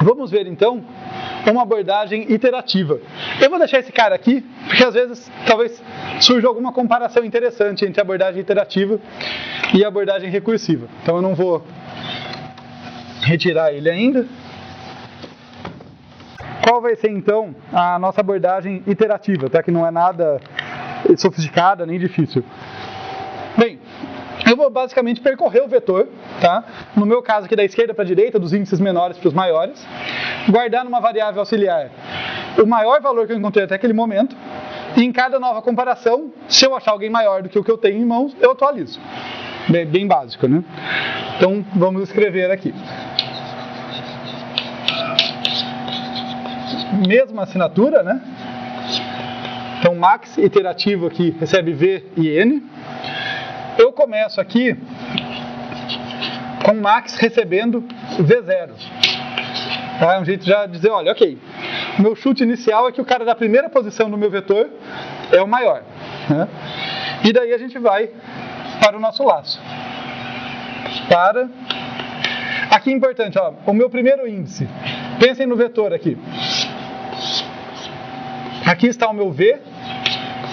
Vamos ver então uma abordagem iterativa. Eu vou deixar esse cara aqui, porque às vezes talvez surja alguma comparação interessante entre a abordagem iterativa e a abordagem recursiva. Então eu não vou retirar ele ainda. Qual vai ser então a nossa abordagem iterativa, tá? Que não é nada sofisticada nem difícil. Bem, eu vou basicamente percorrer o vetor, tá? No meu caso aqui da esquerda para a direita, dos índices menores para os maiores, guardar numa variável auxiliar o maior valor que eu encontrei até aquele momento, e em cada nova comparação, se eu achar alguém maior do que o que eu tenho em mãos, eu atualizo. Bem básico, né? Então vamos escrever aqui. Mesma assinatura, né? Então max iterativo aqui recebe V e N. Eu começo aqui com max recebendo V0. Tá? É um jeito já de dizer, olha, ok, o meu chute inicial é que o cara da primeira posição no meu vetor é o maior. Né? E daí a gente vai para o nosso laço. Aqui é importante, ó, o meu primeiro índice. Pensem no vetor aqui. Aqui está o meu V,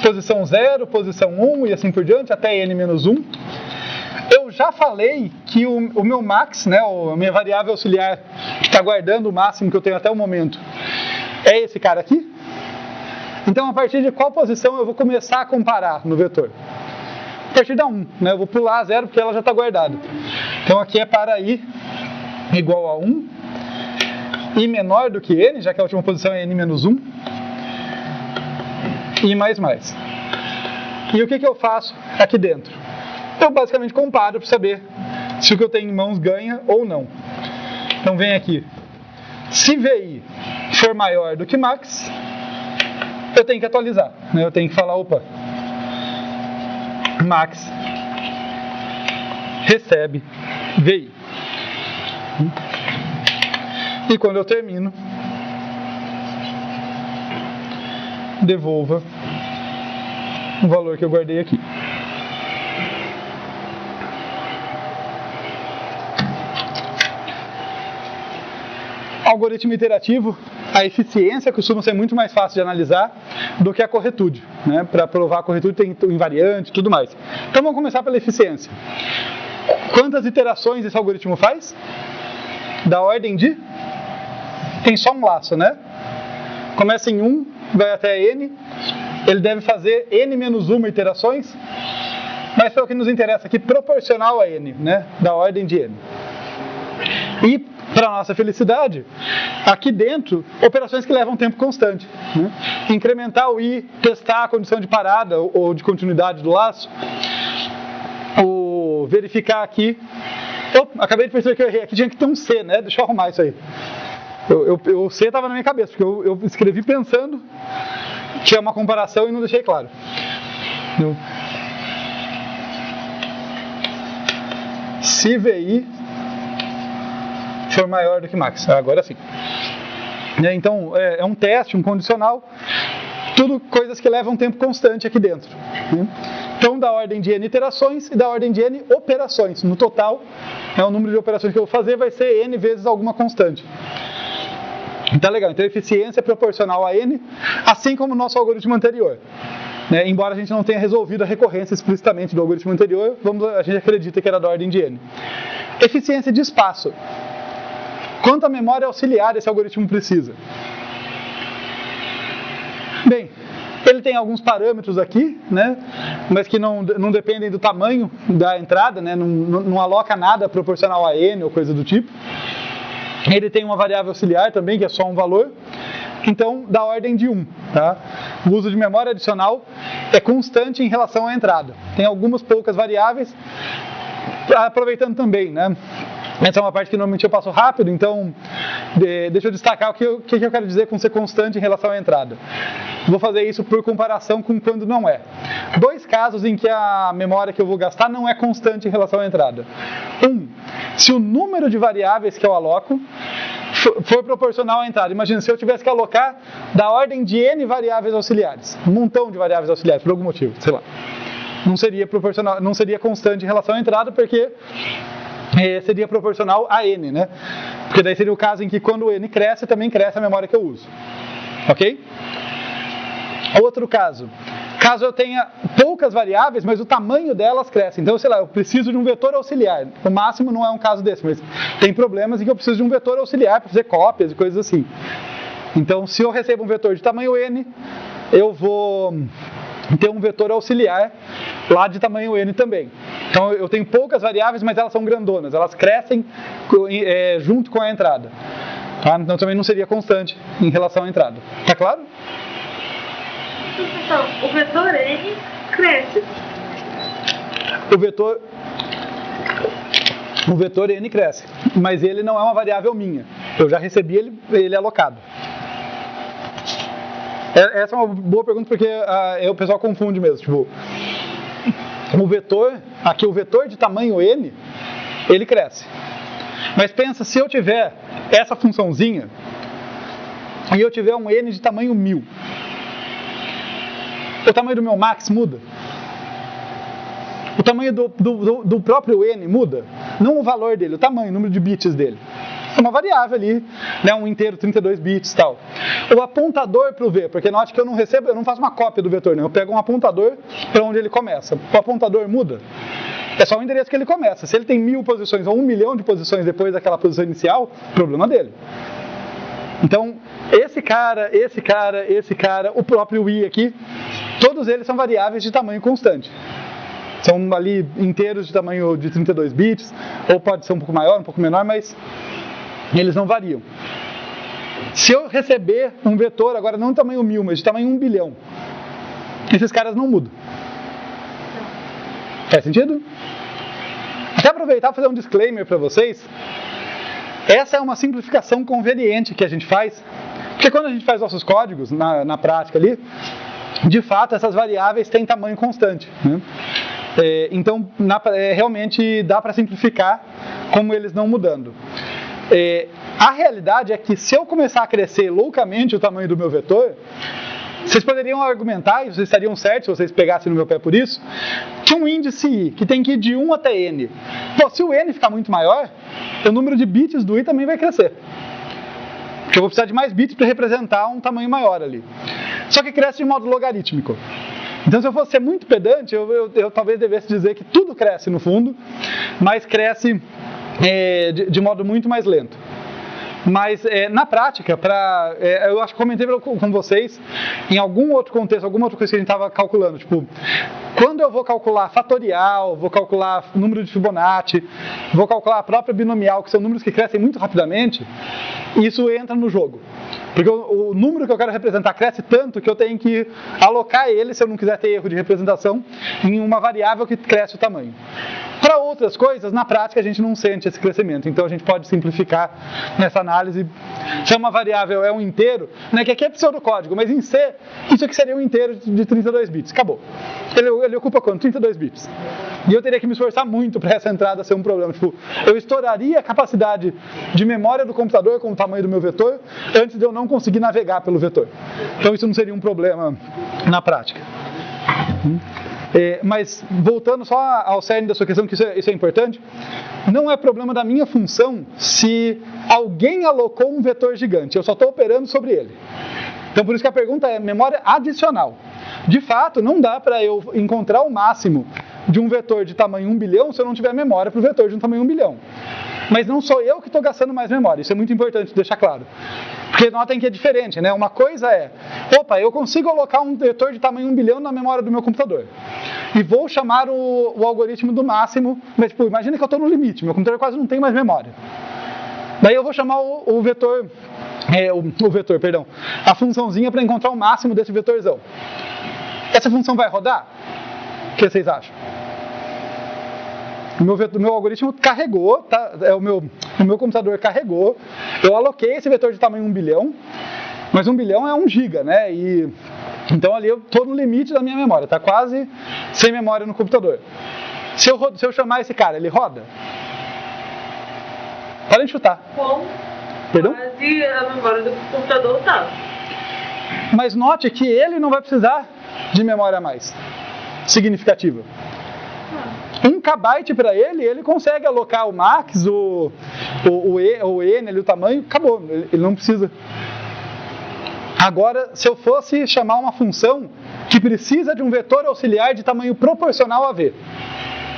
posição 0, posição 1 e assim por diante, até n-1. Eu já falei que o meu max, né, a minha variável auxiliar, que está guardando o máximo que eu tenho até o momento, é esse cara aqui. Então, a partir de qual posição eu vou começar a comparar no vetor? A partir da 1, né, eu vou pular a 0 porque ela já está guardada. Então, aqui é para i igual a 1, i menor do que n, já que a última posição é n-1, e mais. E o que eu faço aqui dentro? Eu basicamente comparo para saber se o que eu tenho em mãos ganha ou não. Então vem aqui. Se VI for maior do que max, eu tenho que atualizar. Né? Eu tenho que falar, opa, max recebe VI. E quando eu termino, devolva o valor que eu guardei aqui. Algoritmo iterativo, a eficiência costuma ser muito mais fácil de analisar do que a corretude. Né? Para provar a corretude tem invariante e tudo mais. Então vamos começar pela eficiência. Quantas iterações esse algoritmo faz? Da ordem de... Tem só um laço, né? Começa em 1, vai até n. Ele deve fazer n-1 iterações, mas foi o que nos interessa aqui, proporcional a n, né? Da ordem de n. E, para nossa felicidade, aqui dentro, operações que levam tempo constante. Né? Incrementar o i, testar a condição de parada ou de continuidade do laço, ou verificar aqui. Eu acabei de perceber que eu errei, aqui tinha que ter um C, né? Deixa eu arrumar isso aí. O C estava na minha cabeça, porque eu escrevi pensando que é uma comparação e não deixei claro. Se VI for maior do que max. Agora sim. Então, é um teste, um condicional, tudo coisas que levam tempo constante aqui dentro. Então, da ordem de n iterações e da ordem de n operações. No total, o número de operações que eu vou fazer vai ser n vezes alguma constante. Então, legal. Então, a eficiência é proporcional a n, assim como o nosso algoritmo anterior. Embora a gente não tenha resolvido a recorrência explicitamente do algoritmo anterior, a gente acredita que era da ordem de n. Eficiência de espaço. Quanta memória auxiliar esse algoritmo precisa? Bem, ele tem alguns parâmetros aqui, né, mas que não dependem do tamanho da entrada, né, não aloca nada proporcional a n ou coisa do tipo. Ele tem uma variável auxiliar também, que é só um valor. Então, da ordem de 1. Tá? O uso de memória adicional é constante em relação à entrada. Tem algumas poucas variáveis. Aproveitando também, né? Essa é uma parte que normalmente eu passo rápido, então deixa eu destacar o que eu quero dizer com ser constante em relação à entrada. Vou fazer isso por comparação com quando não é. 2 casos em que a memória que eu vou gastar não é constante em relação à entrada. 1. Se o número de variáveis que eu aloco for proporcional à entrada. Imagina, se eu tivesse que alocar da ordem de n variáveis auxiliares, um montão de variáveis auxiliares, por algum motivo, sei lá. Não seria proporcional, não seria constante em relação à entrada, porque seria proporcional a n, né? Porque daí seria o caso em que quando o n cresce, também cresce a memória que eu uso. Ok? Outro caso eu tenha poucas variáveis, mas o tamanho delas cresce. Então, sei lá, eu preciso de um vetor auxiliar. O máximo não é um caso desse, mas tem problemas em que eu preciso de um vetor auxiliar para fazer cópias e coisas assim. Então, se eu recebo um vetor de tamanho n, eu vou ter um vetor auxiliar lá de tamanho n também. Então, eu tenho poucas variáveis, mas elas são grandonas. Elas crescem junto com a entrada. Tá? Então, também não seria constante em relação à entrada. Tá claro? Então, o vetor n cresce. O vetor n cresce, mas ele não é uma variável minha. Eu já recebi ele alocado. Essa é uma boa pergunta porque o pessoal confunde mesmo. Tipo, o vetor de tamanho n, ele cresce. Mas pensa, se eu tiver essa funçãozinha e eu tiver um n de tamanho 1000, o tamanho do meu max muda? O tamanho do próprio n muda? Não o valor dele, o tamanho, o número de bits dele. É uma variável ali, né, um inteiro, 32 bits e tal. O apontador para o v, porque note que eu não faço uma cópia do vetor, né? Eu pego um apontador para onde ele começa. O apontador muda? É só o endereço que ele começa. Se ele tem 1000 posições ou 1 milhão de posições depois daquela posição inicial, problema dele. Então, esse cara, o próprio i aqui, todos eles são variáveis de tamanho constante. São ali inteiros de tamanho de 32 bits, ou pode ser um pouco maior, um pouco menor, mas eles não variam. Se eu receber um vetor, agora não de tamanho 1000, mas de tamanho 1 bilhão, esses caras não mudam. Faz sentido? Até aproveitar e fazer um disclaimer para vocês. Essa é uma simplificação conveniente que a gente faz, porque quando a gente faz nossos códigos, na prática ali, de fato essas variáveis têm tamanho constante, né? Então, realmente dá para simplificar como eles não mudando. A realidade é que se eu começar a crescer loucamente o tamanho do meu vetor, vocês poderiam argumentar, e vocês estariam certos se vocês pegassem no meu pé por isso, que um índice i, que tem que ir de 1 até n. Pô, se o n ficar muito maior, o número de bits do i também vai crescer. Porque eu vou precisar de mais bits para representar um tamanho maior ali. Só que cresce de modo logarítmico. Então, se eu fosse ser muito pedante, eu talvez devesse dizer que tudo cresce no fundo, mas cresce de modo muito mais lento. Mas, na prática, eu acho que comentei com vocês, em algum outro contexto, alguma outra coisa que a gente estava calculando, tipo, quando eu vou calcular fatorial, vou calcular número de Fibonacci, vou calcular a própria binomial, que são números que crescem muito rapidamente, isso entra no jogo. Porque o número que eu quero representar cresce tanto que eu tenho que alocar ele, se eu não quiser ter erro de representação, em uma variável que cresce o tamanho. Para outras coisas, na prática, a gente não sente esse crescimento. Então, a gente pode simplificar nessa análise. Se uma variável é um inteiro, né, que aqui é pseudocódigo, mas em C, isso aqui seria um inteiro de 32 bits. Acabou. Ele ocupa quanto? 32 bits. E eu teria que me esforçar muito para essa entrada ser um problema. Tipo, eu estouraria a capacidade de memória do computador com o tamanho do meu vetor antes de eu não conseguir navegar pelo vetor. Então, isso não seria um problema na prática. Mas, voltando só ao cerne da sua questão, que isso é importante, não é problema da minha função se alguém alocou um vetor gigante, eu só estou operando sobre ele. Então, por isso que a pergunta é memória adicional. De fato, não dá para eu encontrar o máximo de um vetor de tamanho 1 bilhão se eu não tiver memória para o vetor de um tamanho 1 bilhão. Mas não sou eu que estou gastando mais memória, isso é muito importante deixar claro. Porque notem que é diferente, né? Uma coisa é, eu consigo alocar um vetor de tamanho 1 bilhão na memória do meu computador. E vou chamar o algoritmo do máximo, mas tipo, imagina que eu estou no limite, meu computador quase não tem mais memória. Daí eu vou chamar a funçãozinha para encontrar o máximo desse vetorzão. Essa função vai rodar? O que vocês acham? O meu algoritmo carregou, tá? O meu computador carregou, eu aloquei esse vetor de tamanho 1 bilhão, mas 1 bilhão é 1 giga, né? Então ali eu estou no limite da minha memória, está quase sem memória no computador. Se eu chamar esse cara, ele roda? Podem chutar. Com Perdão? quase a memória do computador tá. Mas note que ele não vai precisar de memória mais significativa. 1 kbyte para ele consegue alocar o max, o n, ali, o tamanho, acabou, ele não precisa. Agora, se eu fosse chamar uma função que precisa de um vetor auxiliar de tamanho proporcional a v,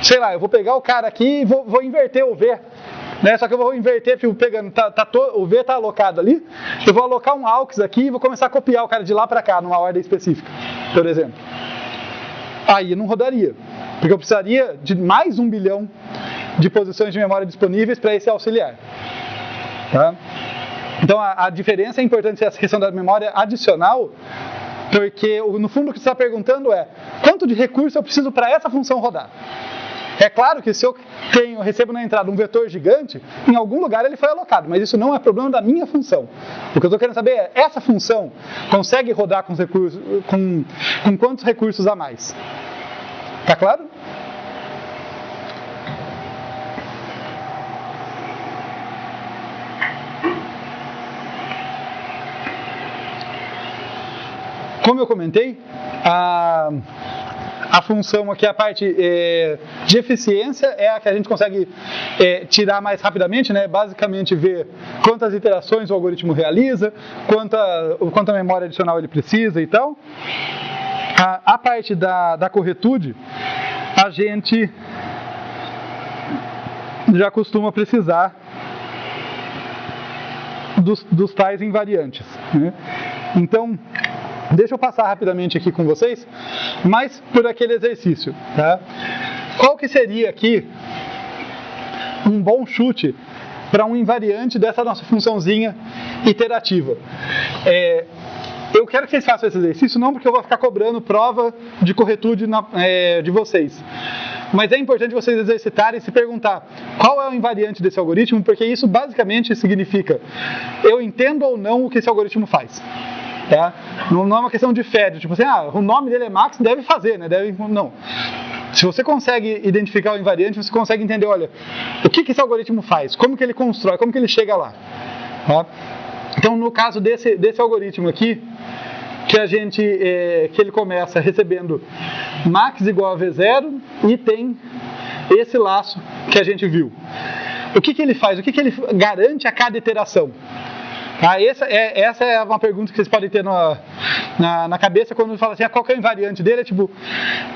sei lá, eu vou pegar o cara aqui e vou inverter o v, né? Só que eu vou inverter, fico pegando, o v está alocado ali, eu vou alocar um aux aqui e vou começar a copiar o cara de lá para cá, numa ordem específica, por exemplo. Aí não rodaria, porque eu precisaria de mais 1 bilhão de posições de memória disponíveis para esse auxiliar. Tá? Então a diferença é importante, essa questão da memória adicional, porque no fundo o que você está perguntando é quanto de recurso eu preciso para essa função rodar. É claro que se eu recebo na entrada um vetor gigante, em algum lugar ele foi alocado, mas isso não é problema da minha função. O que eu estou querendo saber é, essa função consegue rodar com quantos recursos a mais? Tá claro? Como eu comentei, a função aqui, a parte de eficiência, é a que a gente consegue tirar mais rapidamente, né? Basicamente ver quantas iterações o algoritmo realiza, quanta memória adicional ele precisa e tal. A parte da corretude, a gente já costuma precisar dos tais invariantes, né? Então, deixa eu passar rapidamente aqui com vocês, mas por aquele exercício, tá? Qual que seria aqui um bom chute para um invariante dessa nossa funçãozinha iterativa? Eu quero que vocês façam esse exercício, não porque eu vou ficar cobrando prova de corretude de vocês, mas é importante vocês exercitarem e se perguntar qual é o invariante desse algoritmo, porque isso basicamente significa eu entendo ou não o que esse algoritmo faz. Tá? Não é uma questão de fé, tipo assim, o nome dele é Max, deve fazer, né? Não. Se você consegue identificar o invariante, você consegue entender, olha, o que esse algoritmo faz, como que ele constrói, como que ele chega lá. Tá? Então, no caso desse algoritmo aqui, que ele começa recebendo Max igual a V0 e tem esse laço que a gente viu. O que ele faz? O que ele garante a cada iteração? Essa é uma pergunta que vocês podem ter na cabeça quando fala assim, qual que é o invariante dele? É tipo,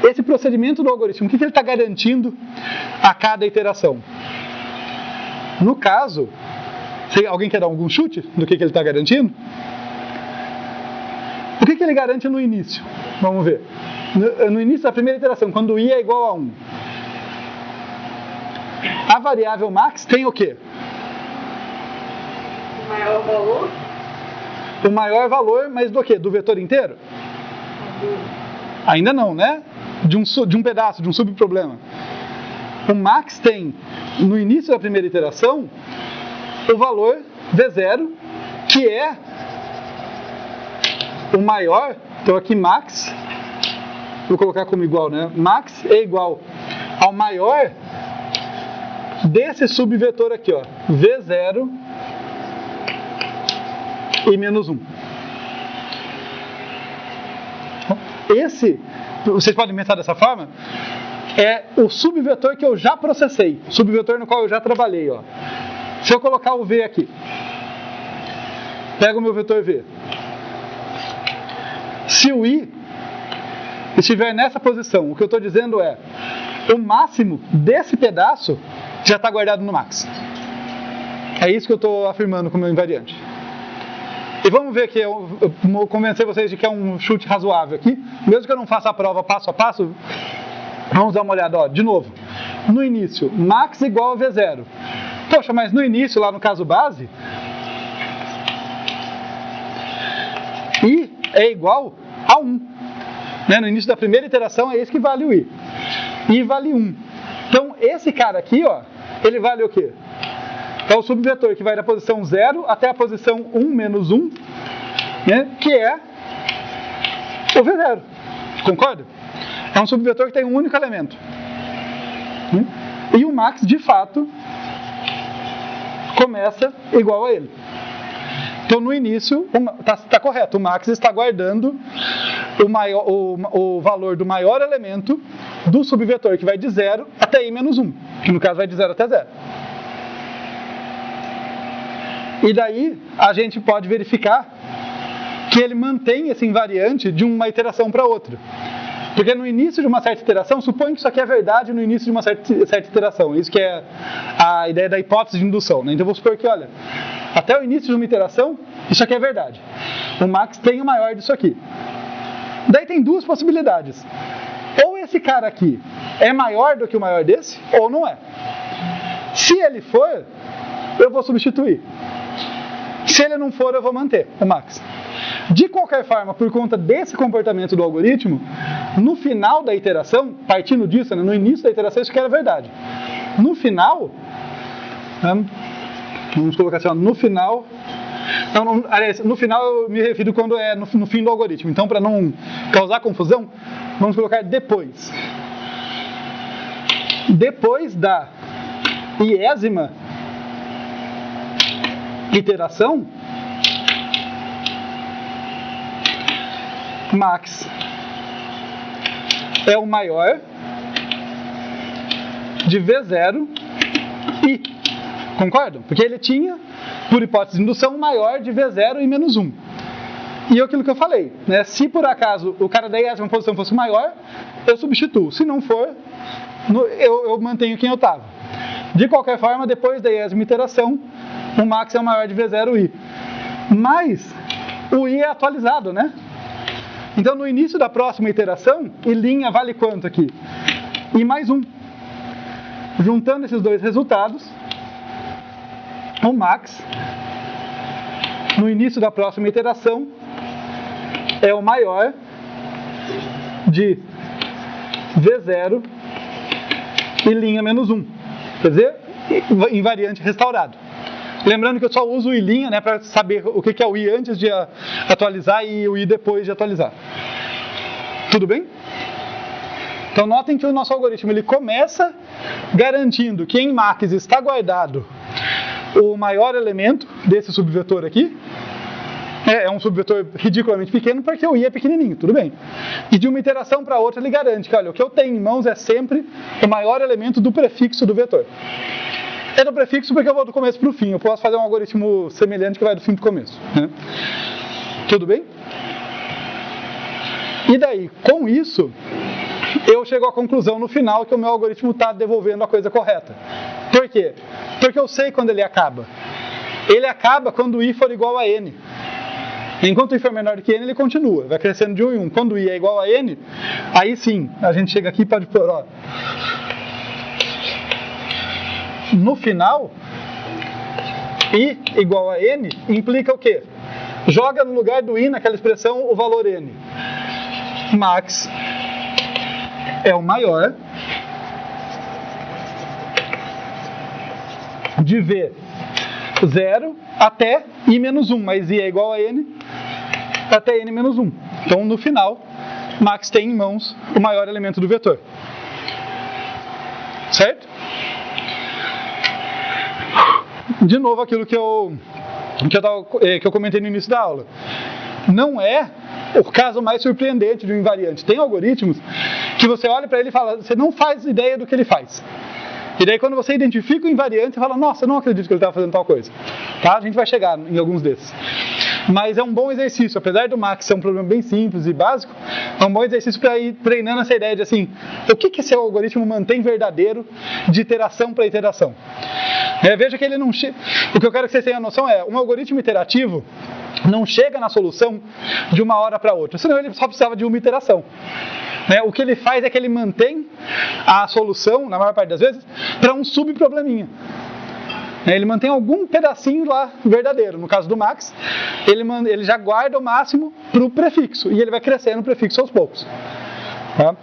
esse procedimento do algoritmo, o que ele está garantindo a cada iteração? No caso, alguém quer dar algum chute do que ele está garantindo? O que ele garante no início? Vamos ver. No início da primeira iteração, quando i é igual a 1. A variável max tem o quê? Maior valor? O maior valor, mas do quê? Do vetor inteiro? Ainda não, né? De um pedaço, de um subproblema. O max tem, no início da primeira iteração, o valor V0, que é o maior. Então aqui max, vou colocar como igual, né? Max é igual ao maior desse subvetor aqui, ó, V0 e menos 1. Esse, vocês podem pensar dessa forma, é o subvetor que eu já processei, subvetor no qual eu já trabalhei. Ó. Se eu colocar o V aqui, pego o meu vetor V. Se o I estiver nessa posição, o que eu estou dizendo é o máximo desse pedaço já está guardado no max. É isso que eu estou afirmando como invariante. E vamos ver que eu vou convencer vocês de que é um chute razoável aqui. Mesmo que eu não faça a prova passo a passo, vamos dar uma olhada. Ó, de novo, no início, max igual a V0. Poxa, mas no início, lá no caso base, I é igual a 1. Né? No início da primeira iteração é esse que vale o I. I vale 1. Então, esse cara aqui, ó, ele vale o quê? É o subvetor que vai da posição 0 até a posição 1 menos 1, né, que é o V0. Concorda? É um subvetor que tem um único elemento. Né? E o max, de fato, começa igual a ele. Então, no início, está correto. O max está guardando o valor do maior elemento do subvetor que vai de 0 até i menos 1, que no caso vai de 0 até 0. E daí a gente pode verificar que ele mantém esse invariante de uma iteração para outra. Porque no início de uma certa iteração, suponho que isso aqui é verdade no início de uma certa iteração. Isso que é a ideia da hipótese de indução, né? Então vou supor que, olha, até o início de uma iteração, isso aqui é verdade. O max tem o maior disso aqui. Daí tem duas possibilidades. Ou esse cara aqui é maior do que o maior desse, ou não é. Se ele for, eu vou substituir. Se ele não for, eu vou manter o max. De qualquer forma, por conta desse comportamento do algoritmo, no final da iteração, partindo disso, né, no início da iteração, isso que era verdade. No final, vamos colocar assim, ó, no final... aliás, no final eu me refiro quando é no fim do algoritmo. Então, para não causar confusão, vamos colocar depois. Depois da iésima iteração, max é o maior de V0 e, concordam? Porque ele tinha, por hipótese de indução, maior de V0 e menos 1. E aquilo que eu falei, né? Se por acaso o cara da iésima posição fosse maior, eu substituo. Se não for, eu mantenho quem eu estava. De qualquer forma, depois da iésima iteração, o max é o maior de V0 e. Mas o i é atualizado, né? Então, no início da próxima iteração, i' vale quanto aqui? I mais 1. Juntando esses dois resultados, o max, no início da próxima iteração, é o maior de V0 e linha menos 1. Quer dizer, invariante restaurado. Lembrando que eu só uso o i', né, para saber o que é o i antes de atualizar e o i depois de atualizar. Tudo bem? Então notem que o nosso algoritmo ele começa garantindo que em max está guardado o maior elemento desse subvetor aqui. É um subvetor ridiculamente pequeno porque o i é pequenininho, tudo bem. E de uma iteração para outra ele garante que, olha, o que eu tenho em mãos é sempre o maior elemento do prefixo do vetor. É do prefixo porque eu vou do começo para o fim. Eu posso fazer um algoritmo semelhante que vai do fim para o começo, né? Tudo bem? E daí, com isso, eu chego à conclusão no final que o meu algoritmo está devolvendo a coisa correta. Por quê? Porque eu sei quando ele acaba. Ele acaba quando o i for igual a n. Enquanto o i for menor do que n, ele continua. Vai crescendo de 1 em 1. Quando o i é igual a n, aí sim, a gente chega aqui e pode pôr, ó. No final, i igual a n implica o quê? Joga no lugar do i naquela expressão o valor n. Max é o maior de V0 até i menos 1, mas i é igual a n até n menos 1. Então, no final, max tem em mãos o maior elemento do vetor. Certo? De novo, aquilo que eu comentei no início da aula. Não é o caso mais surpreendente de um invariante. Tem algoritmos que você olha para ele e fala, você não faz ideia do que ele faz. E daí quando você identifica o invariante, você fala, nossa, eu não acredito que ele estava fazendo tal coisa. Tá? A gente vai chegar em alguns desses. Mas é um bom exercício, apesar do max ser um problema bem simples e básico, é um bom exercício para ir treinando essa ideia de assim, o que esse algoritmo mantém verdadeiro de iteração para iteração. Veja que ele não chega. O que eu quero que vocês tenham a noção é, um algoritmo iterativo não chega na solução de uma hora para outra, senão ele só precisava de uma iteração. O que ele faz é que ele mantém a solução, na maior parte das vezes, para um subprobleminha. Ele mantém algum pedacinho lá verdadeiro. No caso do max, ele já guarda o máximo para o prefixo, e ele vai crescendo o prefixo aos poucos. Tá?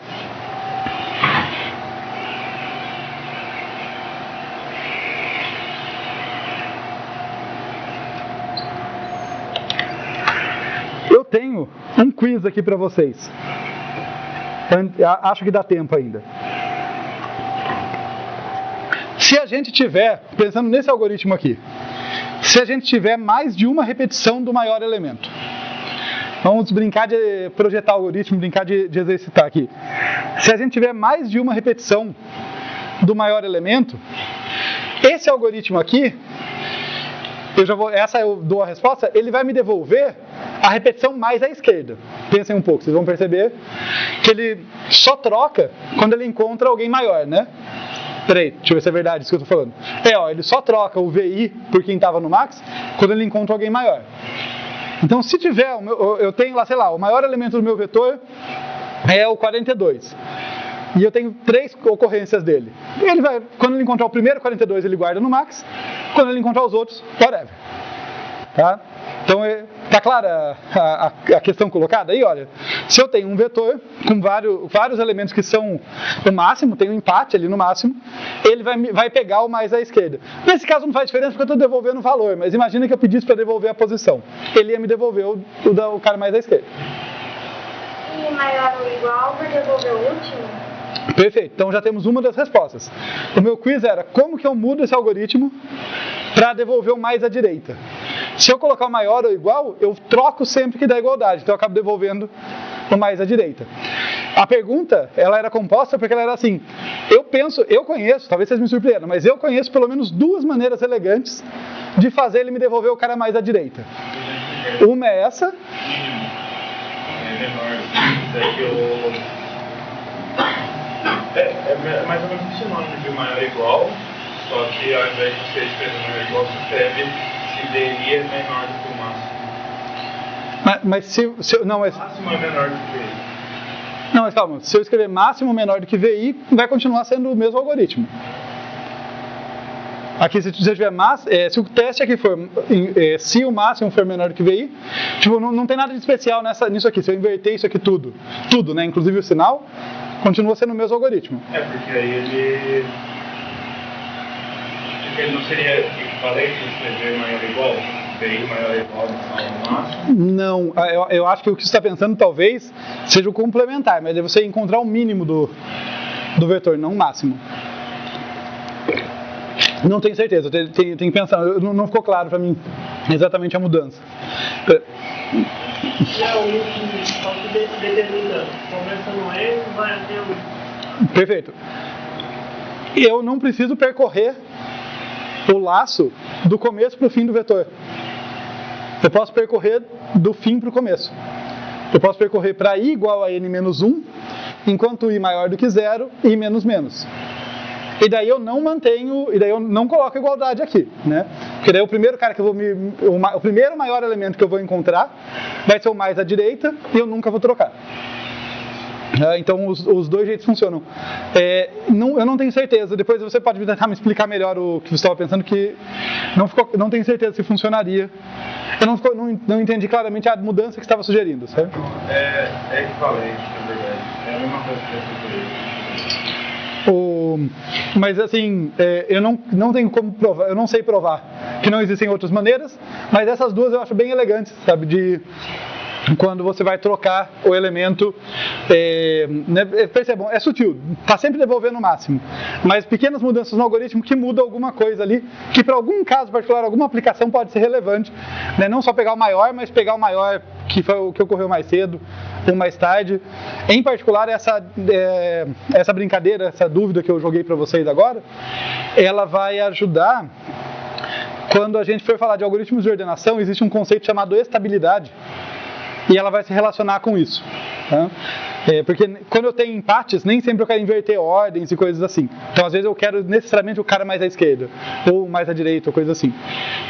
Eu tenho um quiz aqui para vocês. Acho que dá tempo ainda. Se a gente tiver, pensando nesse algoritmo aqui, se a gente tiver mais de uma repetição do maior elemento, Vamos brincar de projetar algoritmo, brincar de exercitar aqui. Se a gente tiver mais de uma repetição do maior elemento, esse algoritmo aqui, essa eu dou a resposta, ele vai me devolver a repetição mais à esquerda. Pensem um pouco, vocês vão perceber que ele só troca quando ele encontra alguém maior, né? Peraí, deixa eu ver se é verdade isso que eu estou falando. Ele só troca o VI por quem estava no max quando ele encontra alguém maior. Então, se tiver, eu tenho lá, sei lá, o maior elemento do meu vetor é o 42. E eu tenho 3 ocorrências dele. Ele vai, quando ele encontrar o primeiro 42, ele guarda no max. Quando ele encontrar os outros, whatever. Tá? Então, tá clara a questão colocada aí? Olha, se eu tenho um vetor com vários elementos que são o máximo, tem um empate ali no máximo, ele vai pegar o mais à esquerda. Nesse caso não faz diferença porque eu estou devolvendo o valor, mas imagina que eu pedisse para devolver a posição. Ele ia me devolver o cara mais à esquerda. E maior ou igual para devolver o último? Perfeito, então já temos uma das respostas. O meu quiz era como que eu mudo esse algoritmo para devolver o mais à direita. Se eu colocar o maior ou igual, eu troco sempre que dá igualdade, então eu acabo devolvendo o mais à direita. A pergunta, ela era composta porque ela era assim, eu conheço, talvez vocês me surpreendam, mas eu conheço pelo menos 2 maneiras elegantes de fazer ele me devolver o cara mais à direita. Uma é essa. É menor, é mais ou menos o sinônimo de maior ou igual, só que ao invés de você escrever maior ou igual, você escreve se VI é menor do que o máximo. Mas se não, mas... Máximo é menor do que VI. Não, mas calma, se eu escrever máximo menor do que VI, vai continuar sendo o mesmo algoritmo. Aqui, se eu tiver se o teste aqui for, se o máximo for menor do que VI, tipo, não tem nada de especial nisso aqui. Se eu inverter isso aqui tudo, né, inclusive o sinal, continua sendo o mesmo algoritmo. Porque aí ele não seria equivalente a escrever maior ou igual? VI maior ou igual ao máximo? Não, eu acho que o que você está pensando talvez seja o complementar, mas é você encontrar o mínimo do vetor, não o máximo. Não tenho certeza, tenho que pensar, não ficou claro para mim exatamente a mudança. É o que determina, começa no E, vai até o... Perfeito. Eu não preciso percorrer o laço do começo para o fim do vetor. Eu posso percorrer do fim para o começo. Eu posso percorrer para i igual a n menos 1, enquanto i maior do que 0, i menos menos. E daí eu não coloco igualdade aqui, né? Porque daí o primeiro cara que o primeiro maior elemento que eu vou encontrar vai ser o mais à direita e eu nunca vou trocar. Então os dois jeitos funcionam. Eu não tenho certeza, depois você pode tentar me explicar melhor o que você estava pensando, que não tenho certeza se funcionaria. Eu não entendi claramente a mudança que você estava sugerindo, certo? É equivalente, na verdade. É a mesma coisa que eu sugeri. Mas assim, eu não tenho como provar, eu não sei provar que não existem outras maneiras, mas essas duas eu acho bem elegantes, sabe, de quando você vai trocar o elemento, percebam, é sutil, está sempre devolvendo o máximo, mas pequenas mudanças no algoritmo que mudam alguma coisa ali, que para algum caso particular, alguma aplicação pode ser relevante, né? Não só pegar o maior, mas pegar o maior que foi o que ocorreu mais cedo ou mais tarde. Em particular, essa brincadeira, essa dúvida que eu joguei para vocês agora, ela vai ajudar quando a gente for falar de algoritmos de ordenação. Existe um conceito chamado estabilidade e ela vai se relacionar com isso, tá? Porque quando eu tenho empates, nem sempre eu quero inverter ordens e coisas assim. Então, às vezes, eu quero necessariamente o cara mais à esquerda ou mais à direita, ou coisa assim,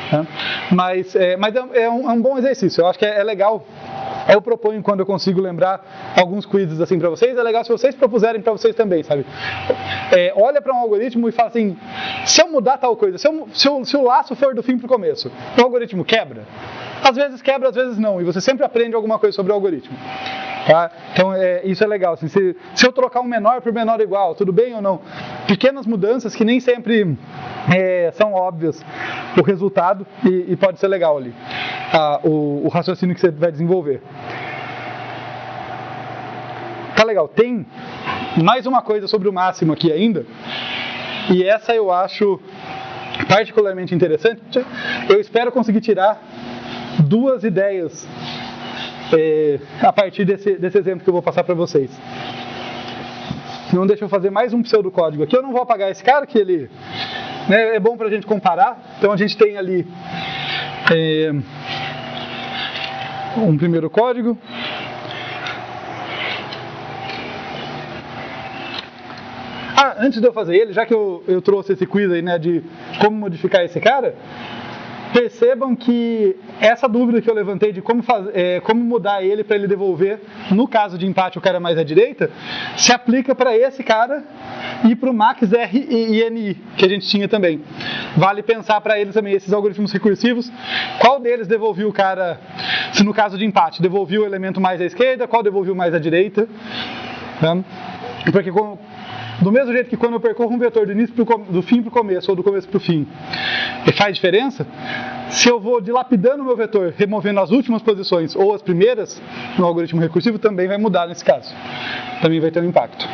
tá? Mas é um bom exercício. Eu acho que é legal. Eu proponho, quando eu consigo lembrar alguns quizzes assim para vocês, é legal se vocês propuserem para vocês também, sabe? Olha para um algoritmo e fala assim, se eu mudar tal coisa, se o laço for do fim para o começo, o algoritmo quebra? Às vezes quebra, às vezes não, e você sempre aprende alguma coisa sobre o algoritmo. Tá? Então isso é legal, assim, se eu trocar um menor por menor igual, tudo bem ou não? Pequenas mudanças que nem sempre são óbvias o resultado, e pode ser legal ali o raciocínio que você vai desenvolver. Tá legal, tem mais uma coisa sobre o máximo aqui ainda, e essa eu acho particularmente interessante. Eu espero conseguir tirar 2 ideias a partir desse exemplo que eu vou passar para vocês. Então deixa eu fazer mais um pseudocódigo aqui. Eu não vou apagar esse cara, que ele, né, é bom para a gente comparar. Então a gente tem ali um primeiro código. Antes de eu fazer ele, já que eu trouxe esse quiz aí, né, de como modificar esse cara, percebam que essa dúvida que eu levantei de como mudar ele para ele devolver, no caso de empate, o cara mais à direita, se aplica para esse cara e para o max R e NI, que a gente tinha também. Vale pensar para eles também, esses algoritmos recursivos, qual deles devolvia o cara, se no caso de empate, devolvia o elemento mais à esquerda, qual devolvia o mais à direita. Tá? Porque do mesmo jeito que quando eu percorro um vetor do início do fim para o começo, ou do começo para o fim, faz diferença, se eu vou dilapidando o meu vetor, removendo as últimas posições ou as primeiras, no algoritmo recursivo também vai mudar nesse caso. Também vai ter um impacto.